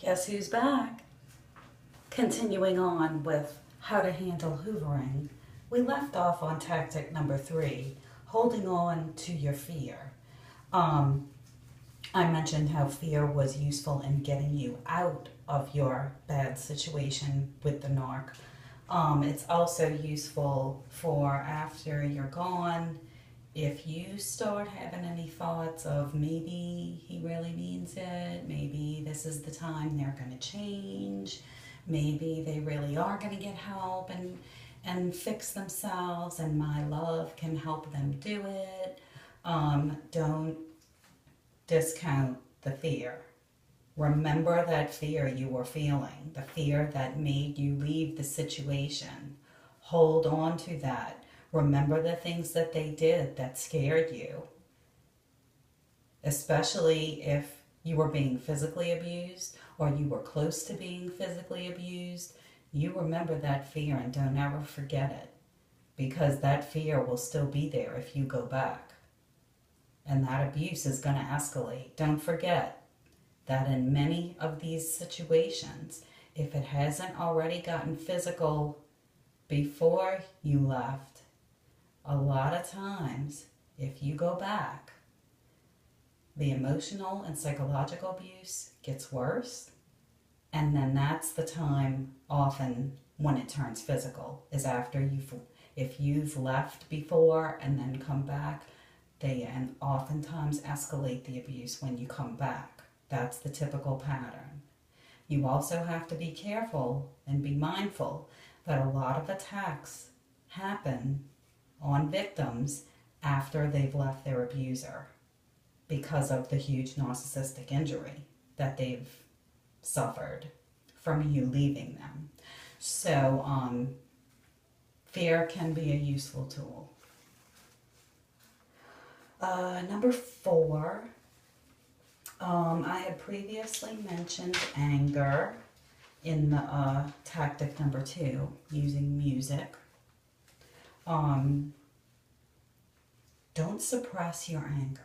Guess who's back? Continuing on with how to handle hoovering, we left off on tactic number 3, holding on to your fear. Um, I mentioned how fear was useful in getting you out of your bad situation with the narc. It's also useful for after you're gone. If you start having any thoughts of maybe he really means it, maybe this is the time they're going to change, maybe they really are going to get help and fix themselves, and my love can help them do it, don't discount the fear. Remember that fear you were feeling, the fear that made you leave the situation. Hold on to that. Remember the things that they did that scared you, especially if you were being physically abused or you were close to being physically abused. You remember that fear and don't ever forget it, because that fear will still be there if you go back. And that abuse is going to escalate. Don't forget that in many of these situations, if it hasn't already gotten physical before you left, a lot of times, if you go back, the emotional and psychological abuse gets worse, and then that's the time often when it turns physical, is after if you've left before and then come back, they oftentimes escalate the abuse when you come back. That's the typical pattern. You also have to be careful and be mindful that a lot of attacks happen on victims after they've left their abuser because of the huge narcissistic injury that they've suffered from you leaving them. So fear can be a useful tool. Number 4, I had previously mentioned anger in the tactic number 2, using music. Don't suppress your anger.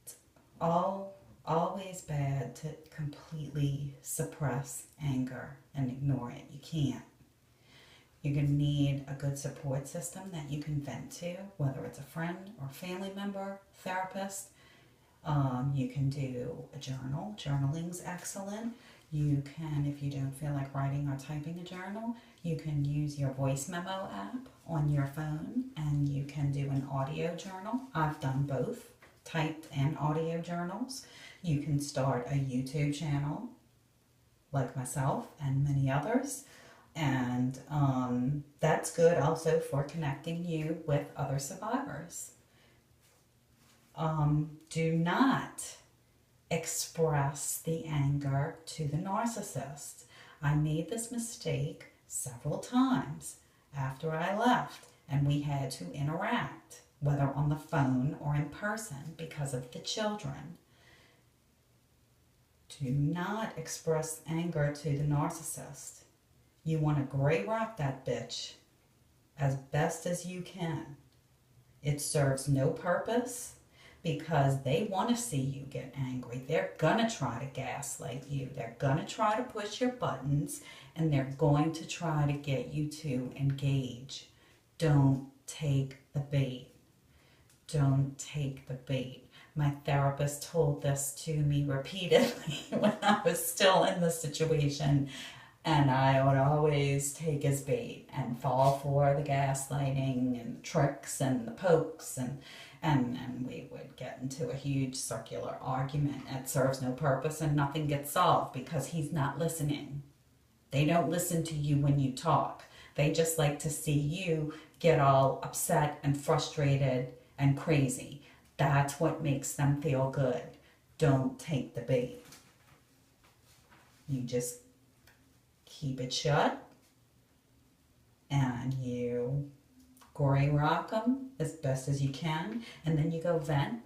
It's always bad to completely suppress anger and ignore it. You can't. You're going to need a good support system that you can vent to, whether it's a friend or family member, therapist. You can do a journal. Journaling's excellent. You can, if you don't feel like writing or typing a journal, you can use your voice memo app on your phone, and you can do an audio journal. I've done both, typed and audio journals. You can start a YouTube channel like myself and many others, and that's good also for connecting you with other survivors. Do not express the anger to the narcissist. I made this mistake several times after I left, and we had to interact, whether on the phone or in person, because of the children. Do not express anger to the narcissist. You want to gray rock that bitch as best as you can. It serves no purpose, because they want to see you get angry. They're going to try to gaslight you. They're going to try to push your buttons, and they're going to try to get you to engage. Don't take the bait. Don't take the bait. My therapist told this to me repeatedly when I was still in the situation, and I would always take his bait and fall for the gaslighting and the tricks and the pokes, and we would get into a huge circular argument. It serves no purpose and nothing gets solved because he's not listening. They don't listen to you when you talk. They just like to see you get all upset and frustrated and crazy. That's what makes them feel good. Don't take the bait. You just keep it shut, and you gray rock them as best as you can, and then you go vent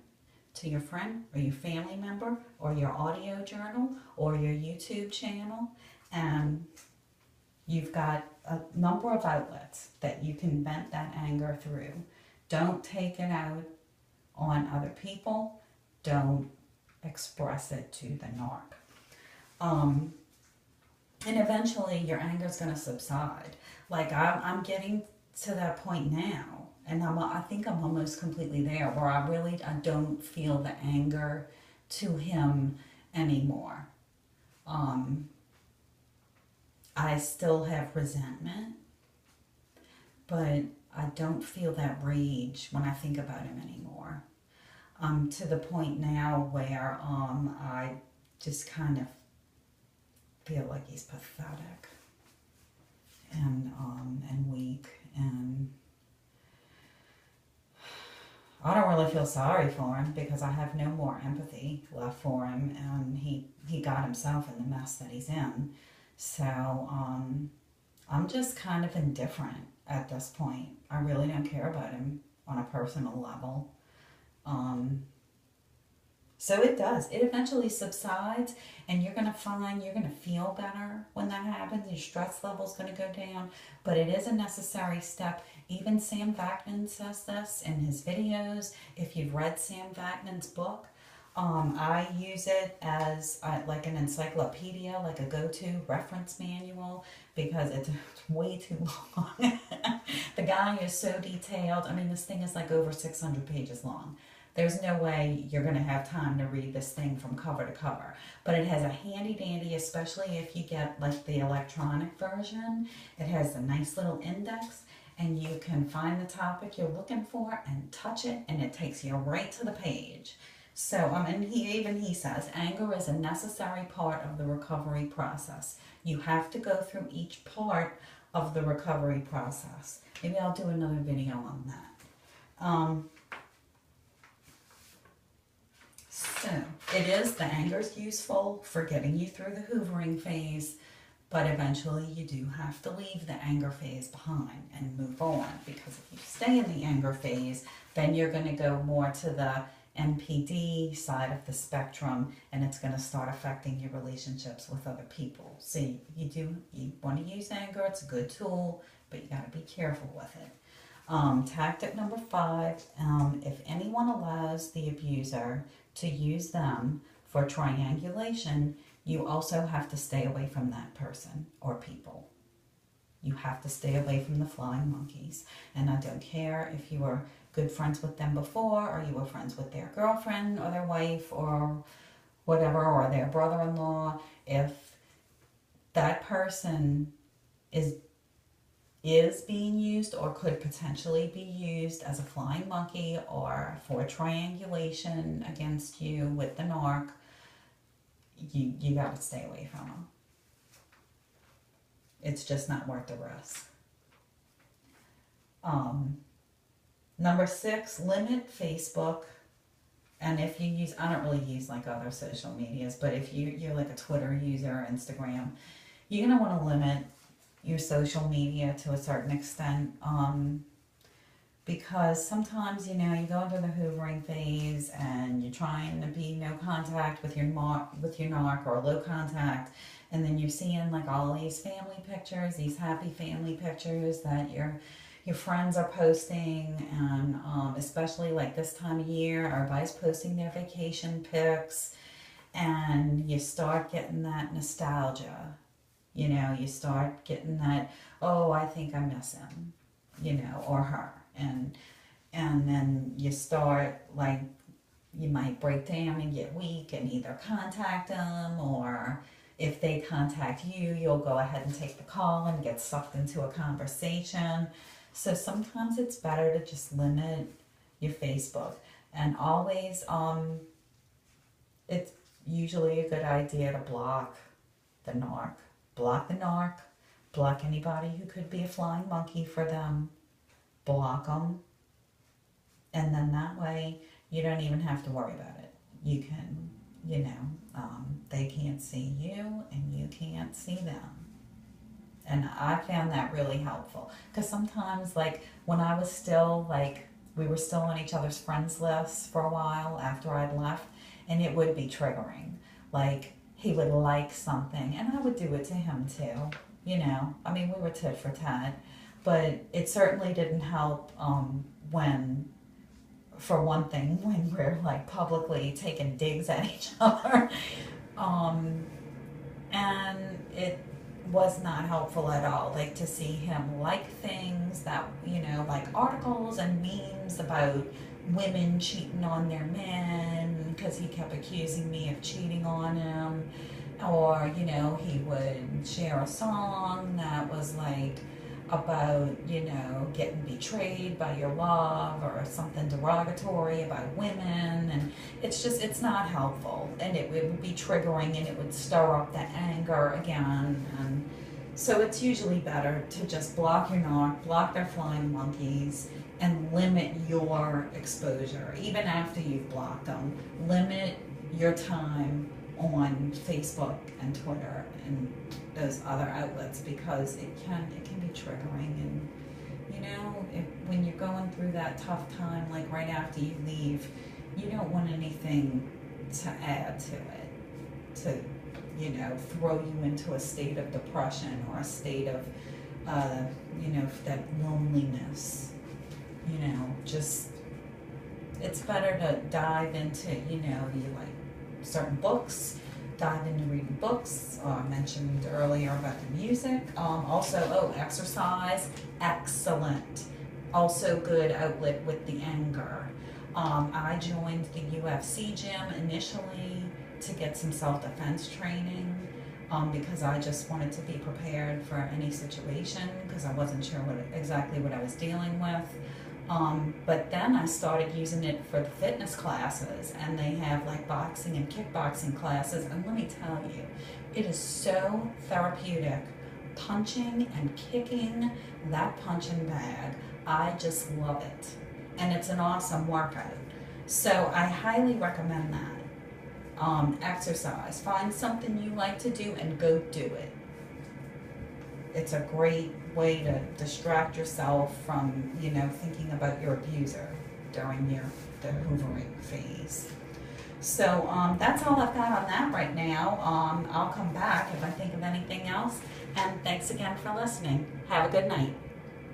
to your friend or your family member or your audio journal or your YouTube channel, and you've got a number of outlets that you can vent that anger through. Don't take it out on other people. Don't express it to the narc. Um, and eventually your anger is going to subside. Like I'm getting to that point now, and I think I'm almost completely there where I don't feel the anger to him anymore. Um, I still have resentment, but I don't feel that rage when I think about him anymore. To the point now where I just kind of feel like he's pathetic and weak, and I don't really feel sorry for him because I have no more empathy left for him, and he got himself in the mess that he's in. So I'm just kind of indifferent at this point. I really don't care about him on a personal level. Um, so it does. It eventually subsides, and you're going to find you're going to feel better when that happens. Your stress level's going to go down, but it is a necessary step. Even Sam Vaknin says this in his videos. If you've read Sam Vaknin's book, I use it as like an encyclopedia, like a go-to reference manual, because it's way too long. The guy is so detailed. I mean, this thing is like over 600 pages long. There's no way you're going to have time to read this thing from cover to cover. But it has a handy dandy, especially if you get like the electronic version. It has a nice little index, and you can find the topic you're looking for and touch it, and it takes you right to the page. So, and he says, anger is a necessary part of the recovery process. You have to go through each part of the recovery process. Maybe I'll do another video on that. So, the anger's useful for getting you through the hoovering phase, but eventually you do have to leave the anger phase behind and move on, because if you stay in the anger phase, then you're going to go more to the NPD side of the spectrum, and it's going to start affecting your relationships with other people. So you want to use anger. It's a good tool, but you got to be careful with it. Tactic number 5, if anyone allows the abuser to use them for triangulation, you also have to stay away from that person or people. You have to stay away from the flying monkeys. And I don't care if you were good friends with them before, or you were friends with their girlfriend or their wife or whatever, or their brother-in-law. If that person is being used or could potentially be used as a flying monkey or for triangulation against you with the narc, you got to stay away from them. It's just not worth the risk. Number 6, limit Facebook. And if you use, I don't really use like other social medias, but if you're like a Twitter user or Instagram, you're going to want to limit your social media to a certain extent, because sometimes, you go into the hoovering phase and you're trying to be no contact with your narc, or low contact, and then you're seeing like all these family pictures, these happy family pictures that your friends are posting, and especially like this time of year, everybody's posting their vacation pics, and you start getting that nostalgia. You start getting that, oh, I think I miss him, or her. And then you start, like, you might break down and get weak and either contact them, or if they contact you, you'll go ahead and take the call and get sucked into a conversation. So sometimes it's better to just limit your Facebook. And always, it's usually a good idea to block the narc. Block the narc, block anybody who could be a flying monkey for them, block them, and then that way you don't even have to worry about it. You can, they can't see you and you can't see them. And I found that really helpful, because sometimes, like, when I was still, like, we were still on each other's friends lists for a while after I'd left, and it would be triggering. Like, he would like something, and I would do it to him too. I mean, we were tit for tat, but it certainly didn't help when, for one thing, when we're like publicly taking digs at each other. and it was not helpful at all. Like, to see him like things that, you know, like articles and memes about women cheating on their men because he kept accusing me of cheating on him. Or, you know, he would share a song that was like about, you know, getting betrayed by your love, or something derogatory about women. And it's just, it's not helpful. And it would be triggering, and it would stir up that anger again. And so it's usually better to just block your knock, block their flying monkeys, and limit your exposure. Even after you've blocked them, limit your time on Facebook and Twitter and those other outlets, because it can be triggering. And you know, when you're going through that tough time, like right after you leave, you don't want anything to add to it, to, you know, throw you into a state of depression or a state of you know, that loneliness. You know, just, it's better to dive into, you know, you like certain books, dive into reading books. I mentioned earlier about the music. Also, exercise, excellent. Also good outlet with the anger. I joined the UFC gym initially to get some self-defense training, because I just wanted to be prepared for any situation, because I wasn't sure exactly what I was dealing with. But then I started using it for the fitness classes, and they have like boxing and kickboxing classes, and let me tell you, it is so therapeutic, punching and kicking that punching bag. I just love it, and it's an awesome workout. So I highly recommend that. Exercise, find something you like to do and go do it. It's a great way to distract yourself from, you know, thinking about your abuser during the hoovering phase. So that's all I've got on that right now. I'll come back if I think of anything else. And thanks again for listening. Have a good night.